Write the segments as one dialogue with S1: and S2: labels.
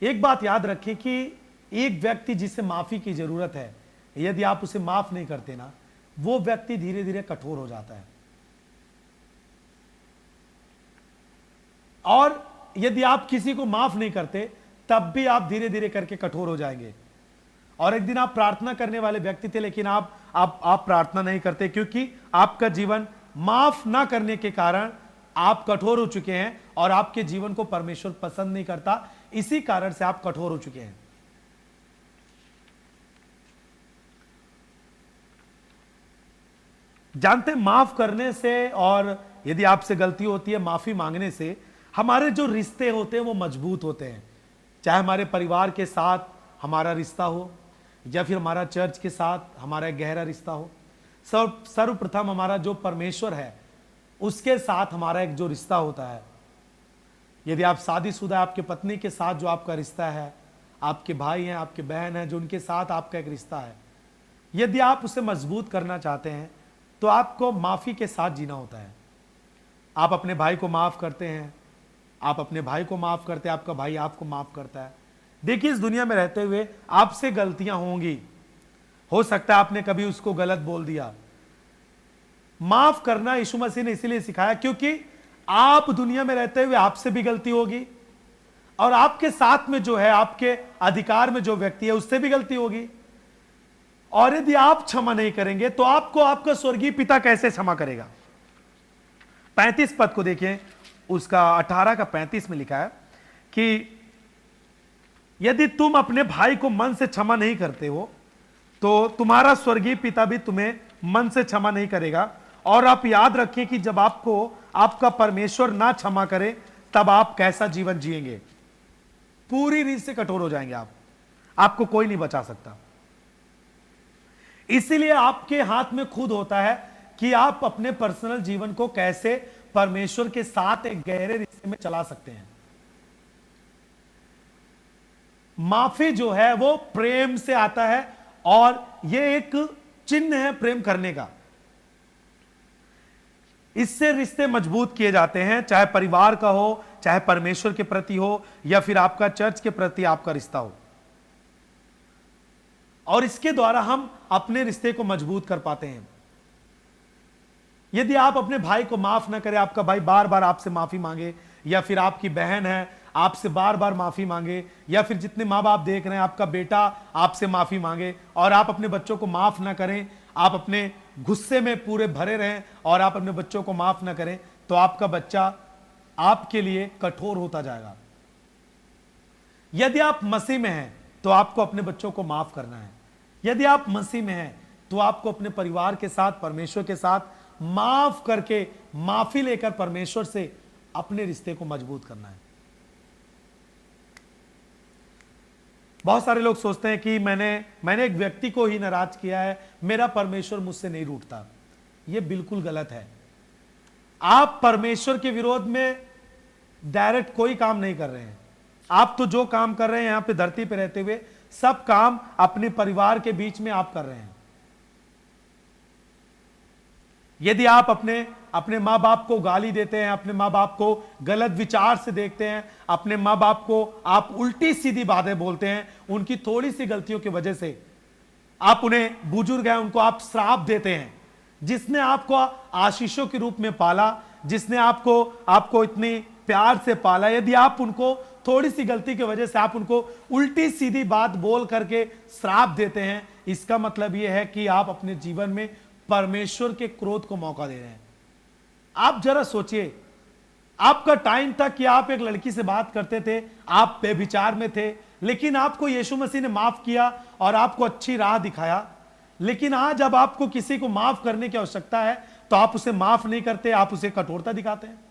S1: एक बात याद रखें कि एक व्यक्ति जिसे माफी की जरूरत है, यदि आप उसे माफ नहीं करते ना, वो व्यक्ति धीरे धीरे कठोर हो जाता है। और यदि आप किसी को माफ नहीं करते, तब भी आप धीरे धीरे करके कठोर हो जाएंगे। और एक दिन आप प्रार्थना करने वाले व्यक्ति थे, लेकिन आप प्रार्थना नहीं करते, क्योंकि आपका जीवन माफ ना करने के कारण आप कठोर हो चुके हैं और आपके जीवन को परमेश्वर पसंद नहीं करता। इसी कारण से आप कठोर हो चुके हैं। जानते हैं, माफ करने से और यदि आपसे गलती होती है माफी मांगने से हमारे जो रिश्ते होते हैं वो मजबूत होते हैं। चाहे हमारे परिवार के साथ हमारा रिश्ता हो या फिर हमारा चर्च के साथ हमारा एक गहरा रिश्ता हो, सर्वप्रथम हमारा जो परमेश्वर है उसके साथ हमारा एक जो रिश्ता होता है। यदि आप शादीशुदा, आपके पत्नी के साथ जो आपका रिश्ता है, आपके भाई हैं, आपके बहन हैं, जो उनके साथ आपका एक रिश्ता है, यदि आप उसे मजबूत करना चाहते हैं तो आपको माफी के साथ जीना होता है। आप अपने भाई को माफ करते हैं, आप अपने भाई को माफ करते हैं, आपका भाई आपको माफ करता है। देखिए, इस दुनिया में रहते हुए आपसे गलतियां होंगी, हो सकता है आपने कभी उसको गलत बोल दिया। माफ करना यीशु मसीह ने इसीलिए सिखाया क्योंकि आप दुनिया में रहते हुए आपसे भी गलती होगी और आपके साथ में जो है, आपके अधिकार में जो व्यक्ति है उससे भी गलती होगी। और यदि आप क्षमा नहीं करेंगे तो आपको आपका स्वर्गीय पिता कैसे क्षमा करेगा। 35 पद को देखिए, उसका 18 का 35 में लिखा है कि यदि तुम अपने भाई को मन से क्षमा नहीं करते हो तो तुम्हारा स्वर्गीय पिता भी तुम्हें मन से क्षमा नहीं करेगा। और आप याद रखें कि जब आपको आपका परमेश्वर ना क्षमा करे तब आप कैसा जीवन जिएंगे। पूरी रीत से कठोर हो जाएंगे आप, आपको कोई नहीं बचा सकता। इसीलिए आपके हाथ में खुद होता है कि आप अपने पर्सनल जीवन को कैसे परमेश्वर के साथ एक गहरे रिश्ते में चला सकते हैं। माफी जो है वो प्रेम से आता है और ये एक चिन्ह है प्रेम करने का। इससे रिश्ते मजबूत किए जाते हैं, चाहे परिवार का हो, चाहे परमेश्वर के प्रति हो, या फिर आपका चर्च के प्रति आपका रिश्ता हो। और इसके द्वारा हम अपने रिश्ते को मजबूत कर पाते हैं। यदि आप अपने भाई को माफ ना करें, आपका भाई बार बार आपसे माफी मांगे, या फिर आपकी बहन है आपसे बार बार माफी मांगे, या फिर जितने माँ बाप देख रहे हैं आपका बेटा आपसे माफी मांगे और आप अपने बच्चों को माफ ना करें, आप अपने गुस्से में पूरे भरे रहें और आप अपने बच्चों को माफ ना करें, तो आपका बच्चा आपके लिए कठोर होता जाएगा। यदि आप मसीह में हैं तो आपको अपने बच्चों को माफ करना है। यदि आप मसीह में हैं तो आपको अपने परिवार के साथ, परमेश्वर के साथ माफ करके, माफी लेकर परमेश्वर से अपने रिश्ते को मजबूत करना है। बहुत सारे लोग सोचते हैं कि मैंने एक व्यक्ति को ही नाराज किया है, मेरा परमेश्वर मुझसे नहीं रूठता। यह बिल्कुल गलत है। आप परमेश्वर के विरोध में डायरेक्ट कोई काम नहीं कर रहे हैं। आप तो जो काम कर रहे हैं यहां पे धरती पे रहते हुए, सब काम अपने परिवार के बीच में आप कर रहे हैं। यदि आप अपने माँ बाप को गाली देते हैं, अपने माँ बाप को गलत विचार से देखते हैं, अपने माँ बाप को आप उल्टी सीधी बातें बोलते हैं, उनकी थोड़ी सी गलतियों की वजह से आप उन्हें, बुजुर्ग हैं उनको आप श्राप देते हैं। जिसने आपको आशीषों के रूप में पाला, जिसने आपको इतनी प्यार से पाला, यदि आप उनको थोड़ी सी गलती की वजह से आप उनको उल्टी सीधी बात बोल करके श्राप देते हैं, इसका मतलब यह है कि आप अपने जीवन में परमेश्वर के क्रोध को मौका दे रहे हैं। आप जरा सोचिए, आपका टाइम था कि आप एक लड़की से बात करते थे, आप बेविचार में थे, लेकिन आपको यीशु मसीह ने माफ किया और आपको अच्छी राह दिखाया। लेकिन आज अब आपको किसी को माफ करने की आवश्यकता है तो आप उसे माफ नहीं करते, आप उसे कठोरता दिखाते हैं।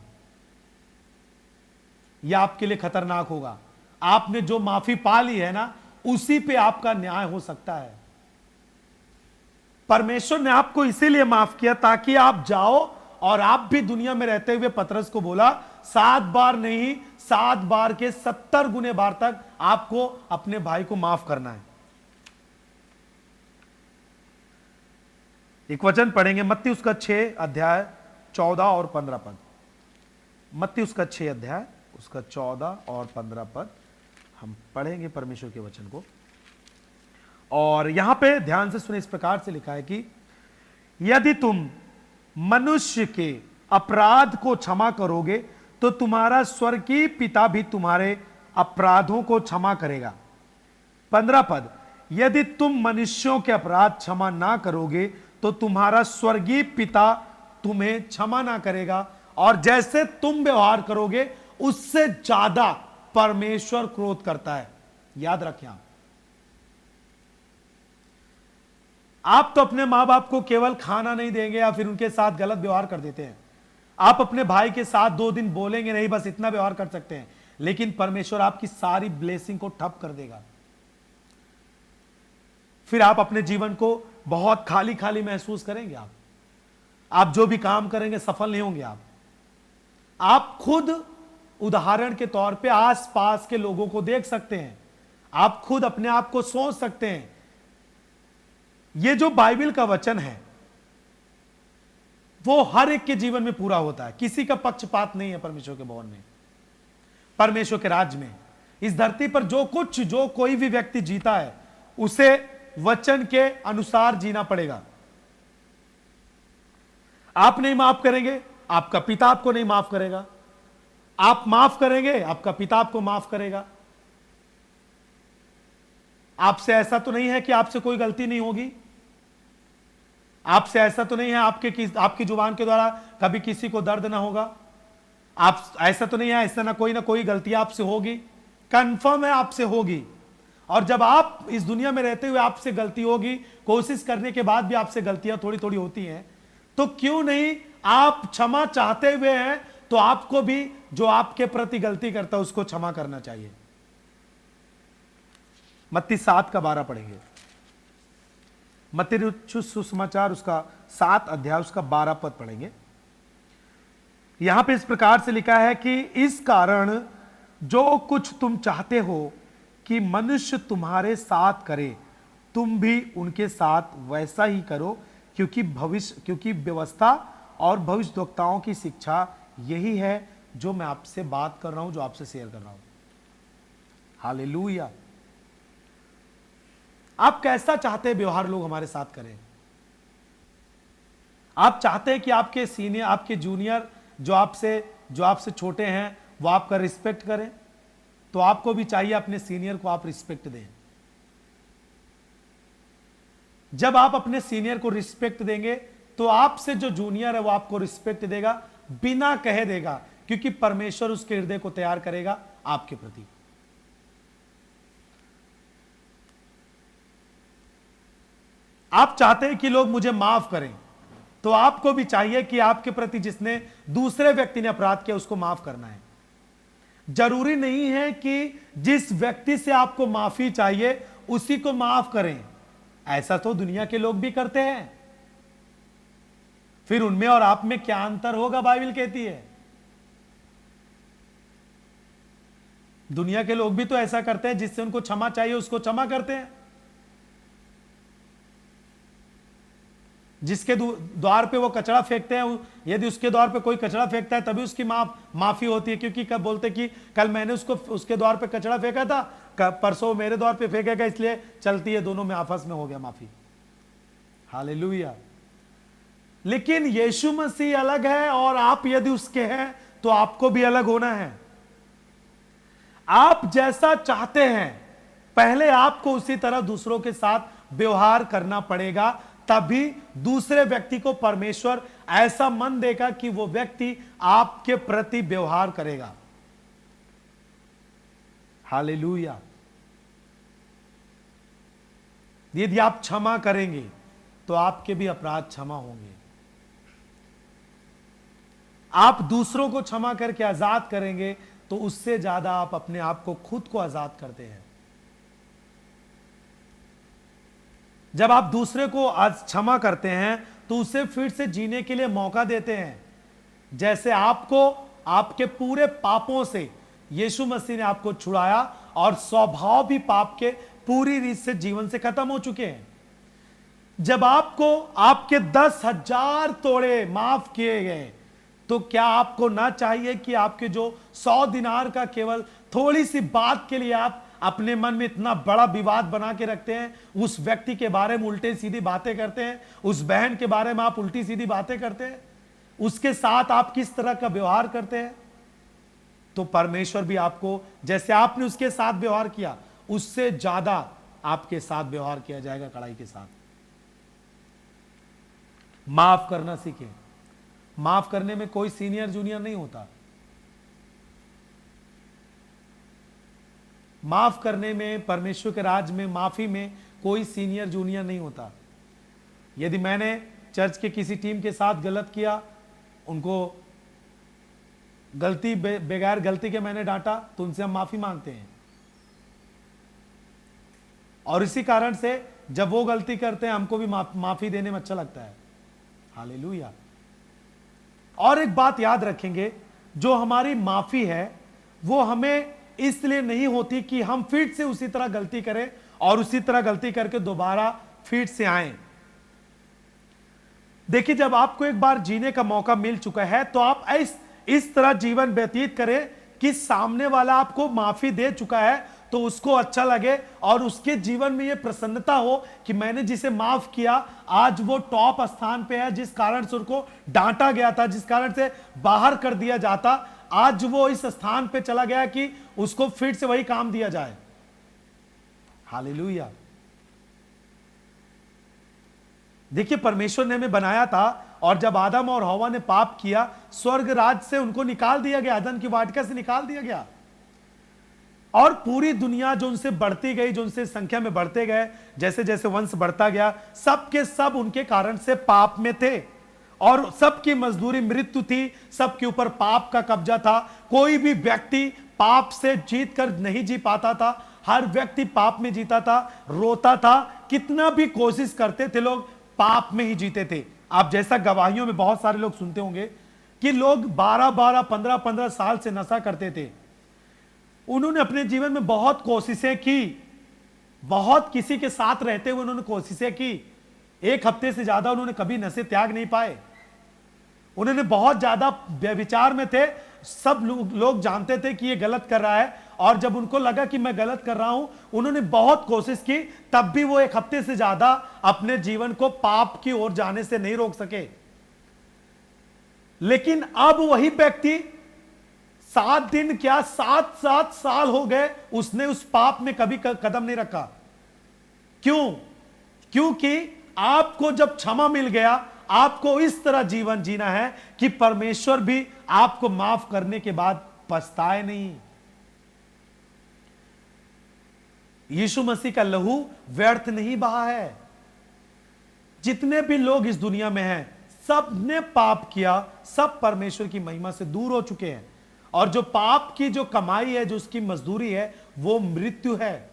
S1: यह आपके लिए खतरनाक होगा। आपने जो माफी पा ली है ना, उसी पे आपका न्याय हो सकता है। परमेश्वर ने आपको इसीलिए माफ किया ताकि आप जाओ, और आप भी दुनिया में रहते हुए, पतरस को बोला 7 बार नहीं, 7 बार के 70 गुने बार तक आपको अपने भाई को माफ करना है। एक वचन पढ़ेंगे, मत्ती उसका 6 अध्याय 14 और 15 पद। मत्ती उसका 6 अध्याय उसका 14 और 15 पद। हम पढ़ेंगे परमेश्वर के वचन को, और यहां पे ध्यान से सुने, इस प्रकार से लिखा है कि यदि तुम मनुष्य के अपराध को क्षमा करोगे तो तुम्हारा स्वर्गीय पिता भी तुम्हारे अपराधों को क्षमा करेगा। 15 पद, यदि तुम मनुष्यों के अपराध क्षमा ना करोगे तो तुम्हारा स्वर्गीय पिता तुम्हें क्षमा ना करेगा, और जैसे तुम व्यवहार करोगे उससे ज्यादा परमेश्वर क्रोध करता है। याद रखें, आप तो अपने मां बाप को केवल खाना नहीं देंगे या फिर उनके साथ गलत व्यवहार कर देते हैं। आप अपने भाई के साथ 2 दिन बोलेंगे नहीं, बस इतना व्यवहार कर सकते हैं, लेकिन परमेश्वर आपकी सारी ब्लेसिंग को ठप कर देगा। फिर आप अपने जीवन को बहुत खाली खाली महसूस करेंगे। आप जो भी काम करेंगे सफल नहीं होंगे। आप खुद उदाहरण के तौर पे आसपास के लोगों को देख सकते हैं, आप खुद अपने आप को सोच सकते हैं। ये जो बाइबल का वचन है वो हर एक के जीवन में पूरा होता है, किसी का पक्षपात नहीं है। परमेश्वर के भवन में, परमेश्वर के राज्य में, इस धरती पर जो कोई भी व्यक्ति जीता है उसे वचन के अनुसार जीना पड़ेगा। आप नहीं माफ करेंगे, आपका पिता आपको नहीं माफ करेगा। आप माफ करेंगे, आपका पिता आपको माफ करेगा। आपसे ऐसा तो नहीं है कि आपसे कोई गलती नहीं होगी। आपसे ऐसा तो नहीं है आपकी जुबान के द्वारा कभी किसी को दर्द ना होगा। आप ऐसा तो नहीं है, ऐसा ना कोई गलती आपसे होगी। कंफर्म है आपसे होगी। और जब आप इस दुनिया में रहते हुए आपसे गलती होगी, कोशिश करने के बाद भी आपसे गलतियां थोड़ी थोड़ी होती हैं, तो क्यों नहीं आप क्षमा चाहते हुए हैं तो आपको भी जो आपके प्रति गलती करता है उसको क्षमा करना चाहिए। मत्ती 7:12 पढ़ेंगे। मत्ती सुसमाचार उसका 7 अध्याय उसका 12 पद पढ़ेंगे। यहां पे इस प्रकार से लिखा है कि इस कारण जो कुछ तुम चाहते हो कि मनुष्य तुम्हारे साथ करे, तुम भी उनके साथ वैसा ही करो, क्योंकि व्यवस्था और भविष्यद्वक्ताओं की शिक्षा यही है जो मैं आपसे बात कर रहा हूं, जो आपसे शेयर कर रहा हूं। हालेलुया। आप कैसा चाहते हैं व्यवहार लोग हमारे साथ करें? आप चाहते हैं कि आपके सीनियर, आपके जूनियर जो आपसे छोटे हैं वो आपका रिस्पेक्ट करें, तो आपको भी चाहिए अपने सीनियर को आप रिस्पेक्ट दें। जब आप अपने सीनियर को रिस्पेक्ट देंगे तो आपसे जो जूनियर है वो आपको रिस्पेक्ट देगा, बिना कहे देगा, क्योंकि परमेश्वर उसके हृदय को तैयार करेगा आपके प्रति। आप चाहते हैं कि लोग मुझे माफ करें, तो आपको भी चाहिए कि आपके प्रति जिसने दूसरे व्यक्ति ने अपराध किया उसको माफ करना है। जरूरी नहीं है कि जिस व्यक्ति से आपको माफी चाहिए उसी को माफ करें। ऐसा तो दुनिया के लोग भी करते हैं। फिर उनमें और आप में क्या अंतर होगा? बाइबल कहती है दुनिया के लोग भी तो ऐसा करते हैं, जिससे उनको क्षमा चाहिए उसको क्षमा करते हैं। जिसके द्वार पे वो कचरा फेंकते हैं, यदि उसके द्वार पे कोई कचरा फेंकता है तभी उसकी माफी होती है, क्योंकि कब बोलते कि कल मैंने उसके द्वार पे कचरा फेंका था, परसों मेरे द्वार पे फेंकेगा, इसलिए चलती है, दोनों में आपस में हो गया माफी। हालेलुया। लेकिन यीशु मसीह अलग है और आप यदि उसके हैं तो आपको भी अलग होना है। आप जैसा चाहते हैं पहले आपको उसी तरह दूसरों के साथ व्यवहार करना पड़ेगा, तभी दूसरे व्यक्ति को परमेश्वर ऐसा मन देगा कि वो व्यक्ति आपके प्रति व्यवहार करेगा। हालेलुया। यदि आप क्षमा करेंगे तो आपके भी अपराध क्षमा होंगे। आप दूसरों को क्षमा करके आजाद करेंगे तो उससे ज्यादा आप अपने आप को खुद को आजाद करते हैं। जब आप दूसरे को आज क्षमा करते हैं तो उसे फिर से जीने के लिए मौका देते हैं। जैसे आपको आपके पूरे पापों से यीशु मसीह ने आपको छुड़ाया और स्वभाव भी पाप के पूरी रीत से जीवन से खत्म हो चुके हैं। जब आपको आपके 10,000 तोड़े माफ किए गए तो क्या आपको ना चाहिए कि आपके जो 100 दिनार का केवल थोड़ी सी बात के लिए आप अपने मन में इतना बड़ा विवाद बना के रखते हैं, उस व्यक्ति के बारे में उल्टे सीधी बातें करते हैं, उस बहन के बारे में आप उल्टी सीधी बातें करते हैं, उसके साथ आप किस तरह का व्यवहार करते हैं, तो परमेश्वर भी आपको जैसे आपने उसके साथ व्यवहार किया उससे ज्यादा आपके साथ व्यवहार किया जाएगा कड़ाई के साथ। माफ करना सीखें। माफ करने में कोई सीनियर जूनियर नहीं होता। माफ करने में, परमेश्वर के राज में माफी में कोई सीनियर जूनियर नहीं होता। यदि मैंने चर्च के किसी टीम के साथ गलत किया, उनको गलती बगैर गलती के मैंने डांटा, तो उनसे हम माफी मांगते हैं। और इसी कारण से जब वो गलती करते हैं हमको भी माफी देने में अच्छा लगता है। हालेलुया। और एक बात याद रखेंगे, जो हमारी माफी है वो हमें इसलिए नहीं होती कि हम फिर से उसी तरह गलती करें और उसी तरह गलती करके दोबारा फिर से आए। देखिए, जब आपको एक बार जीने का मौका मिल चुका है तो आप इस तरह जीवन व्यतीत करें कि सामने वाला आपको माफी दे चुका है तो उसको अच्छा लगे और उसके जीवन में यह प्रसन्नता हो कि मैंने जिसे माफ किया आज वो टॉप स्थान पे है, जिस कारण से उसको डांटा गया था, जिस कारण से बाहर कर दिया जाता, आज वो इस स्थान पे चला गया कि उसको फिर से वही काम दिया जाए। हालेलुया। देखिए, परमेश्वर ने हमें बनाया था और जब आदम और हवा ने पाप किया, स्वर्ग राज से उनको निकाल दिया गया, अदन की वाटिका से निकाल दिया गया। और पूरी दुनिया जो उनसे बढ़ती गई, जो उनसे संख्या में बढ़ते गए, जैसे जैसे वंश बढ़ता गया, सबके सब उनके कारण से पाप में थे और सबकी मजदूरी मृत्यु थी, सबके ऊपर पाप का कब्जा था। कोई भी व्यक्ति पाप से जीत कर नहीं जी पाता था, हर व्यक्ति पाप में जीता था, रोता था, कितना भी कोशिश करते थे लोग पाप में ही जीते थे। आप जैसा गवाहियों में बहुत सारे लोग सुनते होंगे कि लोग 12-12, 15-15 साल से नशा करते थे। उन्होंने अपने जीवन में बहुत कोशिशें की, बहुत किसी के साथ रहते हुए उन्होंने कोशिशें की, एक हफ्ते से ज्यादा उन्होंने कभी नशे त्याग नहीं पाए। उन्होंने बहुत ज्यादा व्यभिचार में थे, सब लोग जानते थे कि ये गलत कर रहा है, और जब उनको लगा कि मैं गलत कर रहा हूं, उन्होंने बहुत कोशिश की, तब भी वो एक हफ्ते से ज्यादा अपने जीवन को पाप की ओर जाने से नहीं रोक सके। लेकिन अब वही व्यक्ति 7 दिन क्या 7 साल हो गए, उसने उस पाप में कभी कदम नहीं रखा। क्यों? क्योंकि आपको जब क्षमा मिल गया, आपको इस तरह जीवन जीना है कि परमेश्वर भी आपको माफ करने के बाद पछताए नहीं। यीशु मसीह का लहू व्यर्थ नहीं बहा है। जितने भी लोग इस दुनिया में हैं, सब ने पाप किया, सब परमेश्वर की महिमा से दूर हो चुके हैं, और जो पाप की जो कमाई है, जो उसकी मजदूरी है, वो मृत्यु है।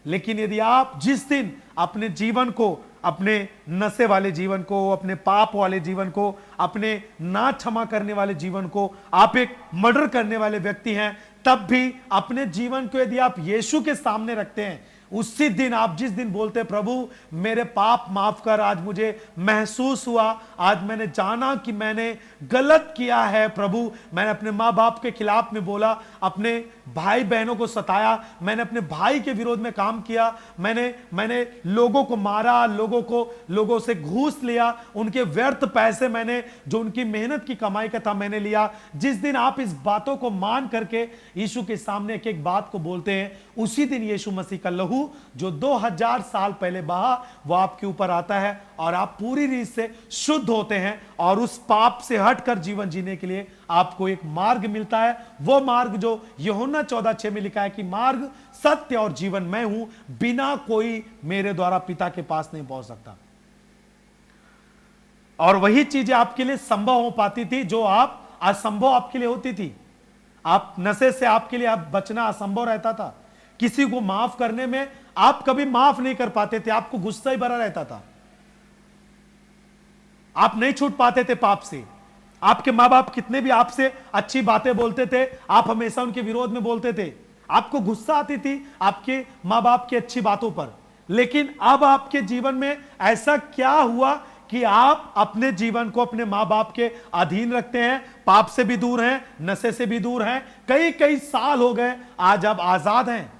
S1: लेकिन यदि आप जिस दिन अपने जीवन को, अपने नशे वाले जीवन को, अपने पाप वाले जीवन को, अपने ना क्षमा करने वाले जीवन को, आप एक मर्डर करने वाले व्यक्ति हैं, तब भी अपने जीवन को यदि आप यीशु के सामने रखते हैं, उसी दिन आप जिस दिन बोलते हैं प्रभु मेरे पाप माफ कर, आज मुझे महसूस हुआ, आज मैंने जाना कि मैंने गलत किया है प्रभु, मैंने अपने माँ बाप के खिलाफ में बोला, अपने भाई बहनों को सताया, मैंने अपने भाई के विरोध में काम किया, मैंने लोगों को मारा, लोगों से घूस लिया, उनके व्यर्थ पैसे मैंने, जो उनकी मेहनत की कमाई का था, मैंने लिया। जिस दिन आप इस बातों को मान करके यीशु के सामने एक एक बात को बोलते हैं, उसी दिन यीशु मसीह का लहू जो 2000 साल पहले बहा, वो आपके ऊपर आता है और आप पूरी रीत से शुद्ध होते हैं, और उस पाप से हटकर जीवन जीने के लिए आपको एक मार्ग मिलता है। वो मार्ग जो यूहन्ना 14:6 में लिखा है कि मार्ग, सत्य और जीवन मैं हूं, बिना कोई मेरे द्वारा पिता के पास नहीं पहुंच सकता। और वही चीजें आपके लिए संभव हो पाती थी जो आप असंभव आपके लिए होती थी। आप नशे से आपके लिए आप बचना असंभव रहता था। किसी को माफ करने में आप कभी माफ नहीं कर पाते थे, आपको गुस्सा ही भरा रहता था, आप नहीं छूट पाते थे पाप से। आपके माँ बाप कितने भी आपसे अच्छी बातें बोलते थे, आप हमेशा उनके विरोध में बोलते थे, आपको गुस्सा आती थी आपके माँ बाप की अच्छी बातों पर। लेकिन अब आपके जीवन में ऐसा क्या हुआ कि आप अपने जीवन को अपने माँ बाप के अधीन रखते हैं, पाप से भी दूर हैं, नशे से भी दूर हैं, कई कई साल हो गए, आज आप आजाद हैं।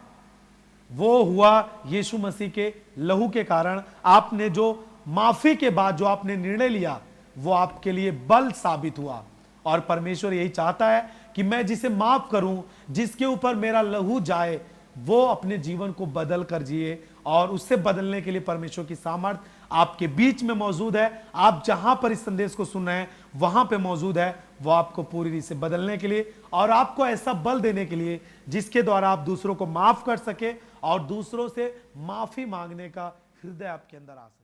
S1: वो हुआ यीशु मसीह के लहू के कारण। आपने जो माफी के बाद जो आपने निर्णय लिया वो आपके लिए बल साबित हुआ। और परमेश्वर यही चाहता है कि मैं जिसे माफ करूं, जिसके ऊपर मेरा लहू जाए, वो अपने जीवन को बदल कर जिए। और उससे बदलने के लिए परमेश्वर की सामर्थ आपके बीच में मौजूद है। आप जहां पर इस संदेश को सुन रहे हैं वहां पे मौजूद है। वो आपको पूरी रीति से बदलने के लिए और आपको ऐसा बल देने के लिए जिसके द्वारा आप दूसरों को माफ कर सके और दूसरों से माफी मांगने का हृदय आपके अंदर आ सके।